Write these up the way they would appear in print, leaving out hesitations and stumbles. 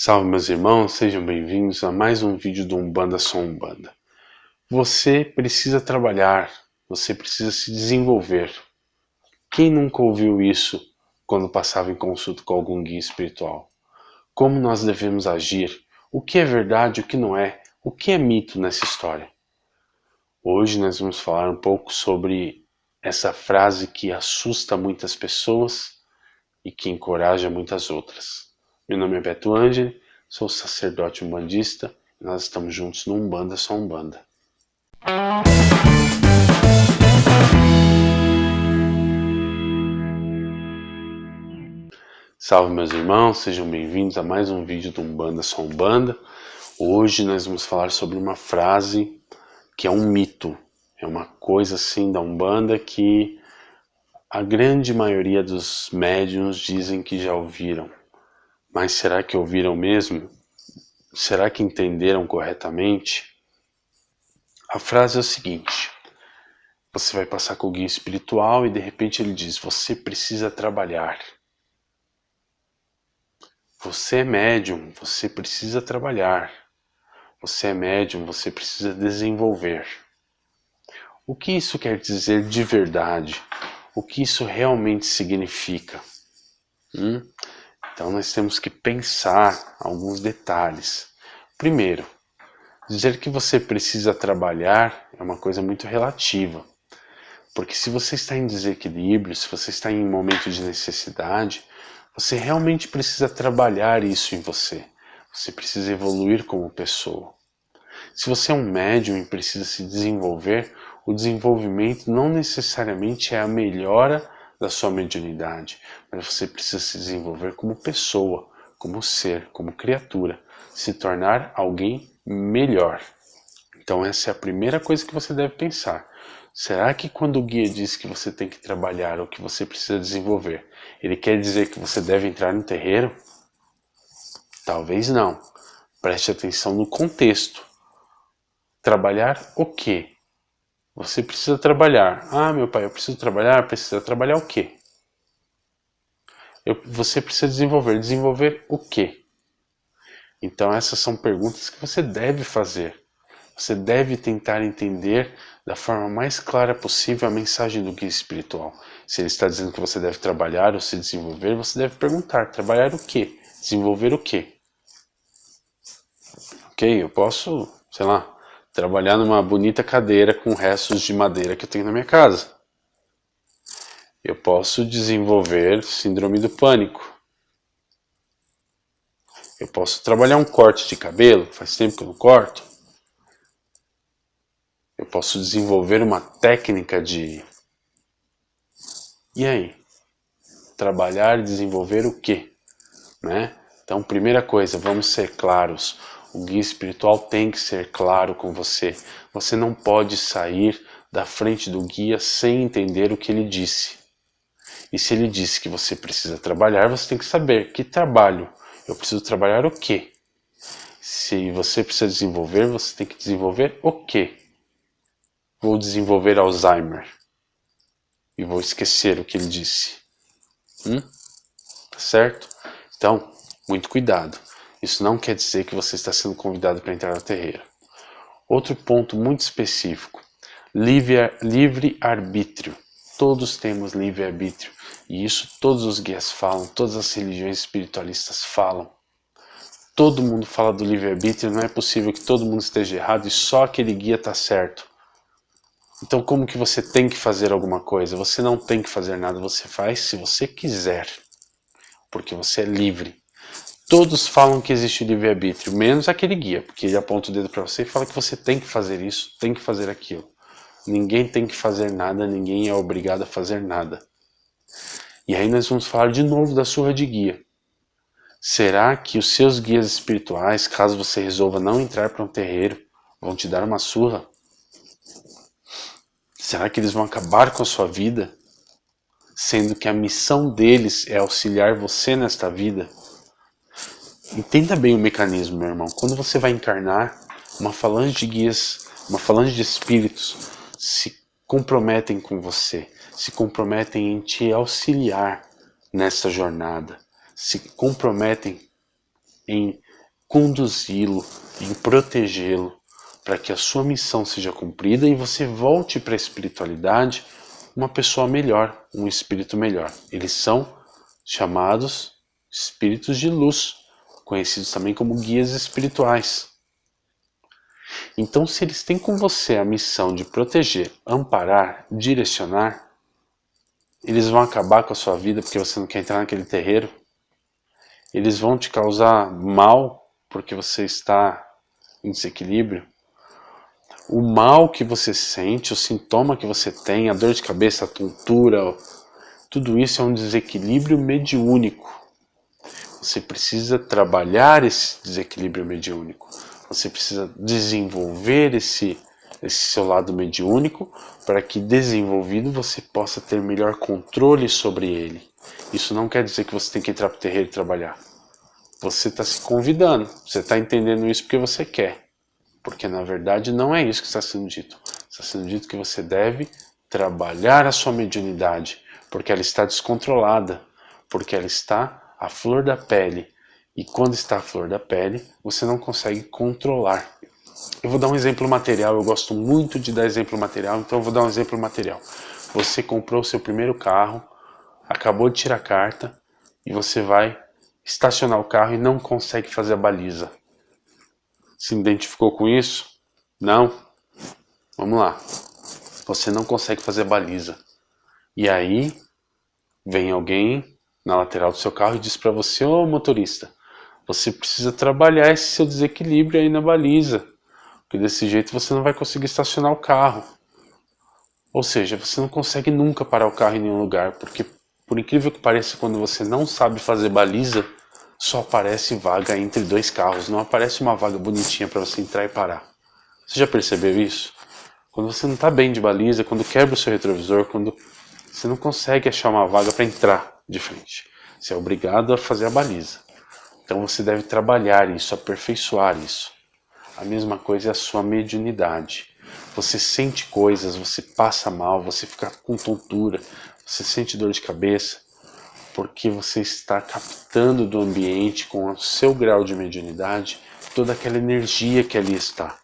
Salve meus irmãos, sejam bem-vindos a mais um vídeo do Umbanda Sou Umbanda. Você precisa trabalhar, você precisa se desenvolver. Quem nunca ouviu isso quando passava em consulta com algum guia espiritual? Como nós devemos agir? O que é verdade, o que não é? O que é mito nessa história? Hoje nós vamos falar um pouco sobre essa frase que assusta muitas pessoas e que encoraja muitas outras. Meu nome é Beto Angeli, sou sacerdote umbandista e nós estamos juntos no Umbanda Sou Umbanda. Salve meus irmãos, sejam bem-vindos a mais um vídeo do Umbanda Sou Umbanda. Hoje nós vamos falar sobre uma frase que é um mito, é uma coisa assim da Umbanda que a grande maioria dos médiuns dizem que já ouviram. Mas será que ouviram mesmo? Será que entenderam corretamente? A frase é o seguinte: você vai passar com o guia espiritual e de repente ele diz: você precisa trabalhar. Você é médium, você precisa trabalhar. Você é médium, você precisa desenvolver. O que isso quer dizer de verdade? O que isso realmente significa? Então nós temos que pensar alguns detalhes. Primeiro, dizer que você precisa trabalhar é uma coisa muito relativa. Porque se você está em desequilíbrio, se você está em um momento de necessidade, você realmente precisa trabalhar isso em você. Você precisa evoluir como pessoa. Se você é um médium e precisa se desenvolver, o desenvolvimento não necessariamente é a melhora da sua mediunidade, mas você precisa se desenvolver como pessoa, como ser, como criatura, se tornar alguém melhor. Então essa é a primeira coisa que você deve pensar. Será que quando o guia diz que você tem que trabalhar ou que você precisa desenvolver, ele quer dizer que você deve entrar no terreiro? Talvez não. Preste atenção no contexto. Trabalhar o quê? Você precisa trabalhar. Ah, meu pai, eu preciso trabalhar. Precisa trabalhar o quê? Você precisa desenvolver. Desenvolver o quê? Então essas são perguntas que você deve fazer. Você deve tentar entender da forma mais clara possível a mensagem do guia espiritual. Se ele está dizendo que você deve trabalhar ou se desenvolver, você deve perguntar: trabalhar o quê? Desenvolver o quê? Ok, eu posso, sei lá, trabalhar numa bonita cadeira com restos de madeira que eu tenho na minha casa. Eu posso desenvolver síndrome do pânico. Eu posso trabalhar um corte de cabelo, faz tempo que eu não corto. Eu posso desenvolver uma técnica de... E aí? Trabalhar e desenvolver o quê? Né? Então, primeira coisa, vamos ser claros. O guia espiritual tem que ser claro com você. Você não pode sair da frente do guia sem entender o que ele disse. E se ele disse que você precisa trabalhar, você tem que saber que trabalho. Eu preciso trabalhar o quê? Se você precisa desenvolver, você tem que desenvolver o quê? Vou desenvolver Alzheimer. E vou esquecer o que ele disse. Tá certo? Então, muito cuidado. Isso não quer dizer que você está sendo convidado para entrar no terreiro. Outro ponto muito específico. Livre-arbítrio. Todos temos livre-arbítrio. E isso todos os guias falam, todas as religiões espiritualistas falam. Todo mundo fala do livre-arbítrio, não é possível que todo mundo esteja errado e só aquele guia está certo. Então como que você tem que fazer alguma coisa? Você não tem que fazer nada, você faz se você quiser. Porque você é livre. Todos falam que existe livre-arbítrio, menos aquele guia, porque ele aponta o dedo para você e fala que você tem que fazer isso, tem que fazer aquilo. Ninguém tem que fazer nada, ninguém é obrigado a fazer nada. E aí nós vamos falar de novo da surra de guia. Será que os seus guias espirituais, caso você resolva não entrar para um terreiro, vão te dar uma surra? Será que eles vão acabar com a sua vida? Sendo que a missão deles é auxiliar você nesta vida? Entenda bem o mecanismo, meu irmão. Quando você vai encarnar, uma falange de guias, uma falange de espíritos se comprometem com você, se comprometem em te auxiliar nessa jornada, se comprometem em conduzi-lo, em protegê-lo, para que a sua missão seja cumprida e você volte para a espiritualidade uma pessoa melhor, um espírito melhor. Eles são chamados espíritos de luz, conhecidos também como guias espirituais. Então, se eles têm com você a missão de proteger, amparar, direcionar, eles vão acabar com a sua vida porque você não quer entrar naquele terreiro. Eles vão te causar mal porque você está em desequilíbrio. O mal que você sente, o sintoma que você tem, a dor de cabeça, a tontura, tudo isso é um desequilíbrio mediúnico. Você precisa trabalhar esse desequilíbrio mediúnico. Você precisa desenvolver esse seu lado mediúnico para que, desenvolvido, você possa ter melhor controle sobre ele. Isso não quer dizer que você tem que entrar para o terreiro e trabalhar. Você está se convidando, você está entendendo isso porque você quer. Porque na verdade não é isso que está sendo dito. Está sendo dito que você deve trabalhar a sua mediunidade, porque ela está descontrolada, porque ela está à flor da pele. E quando está à flor da pele, você não consegue controlar. Eu vou dar um exemplo material, eu gosto muito de dar exemplo material, então eu vou dar um exemplo material. Você comprou o seu primeiro carro, acabou de tirar a carta, e você vai estacionar o carro e não consegue fazer a baliza. Se identificou com isso? Não? Vamos lá. Você não consegue fazer a baliza. E aí, vem alguém na lateral do seu carro e diz para você: ô motorista, você precisa trabalhar esse seu desequilíbrio aí na baliza, porque desse jeito você não vai conseguir estacionar o carro. Ou seja, você não consegue nunca parar o carro em nenhum lugar, porque por incrível que pareça, quando você não sabe fazer baliza, só aparece vaga entre dois carros, não aparece uma vaga bonitinha para você entrar e parar. Você já percebeu isso? Quando você não está bem de baliza, quando quebra o seu retrovisor, quando você não consegue achar uma vaga para entrar de frente, você é obrigado a fazer a baliza. Então você deve trabalhar isso, aperfeiçoar isso. A mesma coisa é a sua mediunidade. Você sente coisas, você passa mal, você fica com tontura, você sente dor de cabeça, porque você está captando do ambiente, com o seu grau de mediunidade, toda aquela energia que ali está.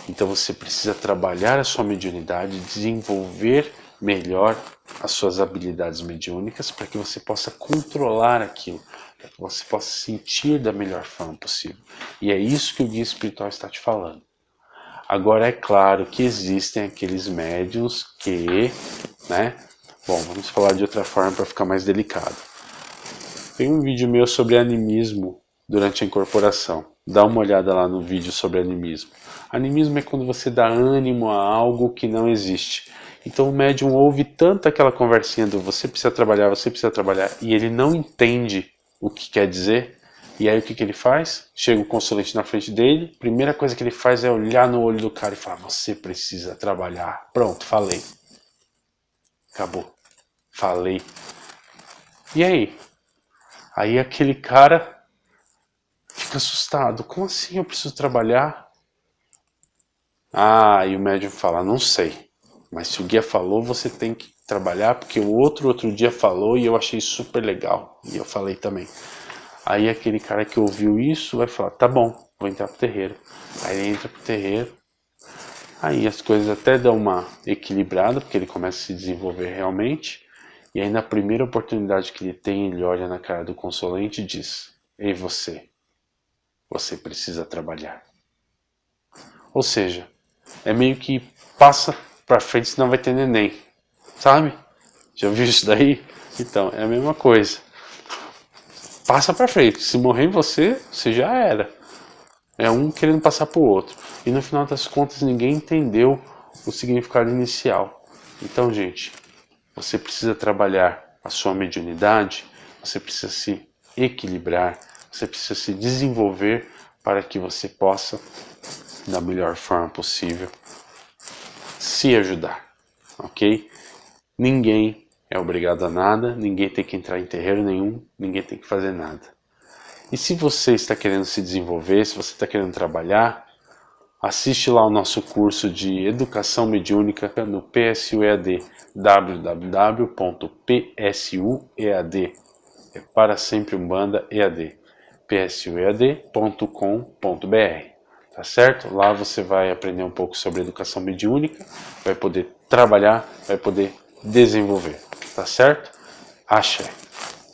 Então você precisa trabalhar a sua mediunidade, desenvolver melhor as suas habilidades mediúnicas para que você possa controlar aquilo, para que você possa sentir da melhor forma possível. E é isso que o guia espiritual está te falando. Agora é claro que existem aqueles médiuns que, bom, vamos falar de outra forma para ficar mais delicado. Tem um vídeo meu sobre animismo durante a incorporação. Dá uma olhada lá no vídeo sobre animismo. Animismo é quando você dá ânimo a algo que não existe. Então o médium ouve tanto aquela conversinha do você precisa trabalhar, e ele não entende o que quer dizer. E aí o que ele faz? Chega o consulente na frente dele, primeira coisa que ele faz é olhar no olho do cara e falar: você precisa trabalhar. Pronto, falei. Acabou. Falei. E aí? Aí aquele cara fica assustado. Como assim eu preciso trabalhar? Ah, e o médium fala: não sei. Mas se o guia falou, você tem que trabalhar, porque o outro dia falou e eu achei super legal. E eu falei também. Aí aquele cara que ouviu isso vai falar: tá bom, vou entrar pro terreiro. Aí ele entra pro terreiro. Aí as coisas até dão uma equilibrada, porque ele começa a se desenvolver realmente. E aí na primeira oportunidade que ele tem, ele olha na cara do consulente e diz: ei você precisa trabalhar. Ou seja, é meio que passa pra frente, senão vai ter neném, sabe? Já viu isso daí? Então, é a mesma coisa. Passa pra frente, se morrer em você, você já era. É um querendo passar pro outro. E no final das contas ninguém entendeu o significado inicial. Então, gente, você precisa trabalhar a sua mediunidade, você precisa se equilibrar, você precisa se desenvolver para que você possa, da melhor forma possível, se ajudar, ok? Ninguém é obrigado a nada, ninguém tem que entrar em terreiro nenhum, ninguém tem que fazer nada. E se você está querendo se desenvolver, se você está querendo trabalhar, assiste lá o nosso curso de Educação Mediúnica no PSUEAD, www.psuead, é para sempre Umbanda EAD, psuead.com.br, tá certo? Lá você vai aprender um pouco sobre educação mediúnica, vai poder trabalhar, vai poder desenvolver, tá certo? Axé.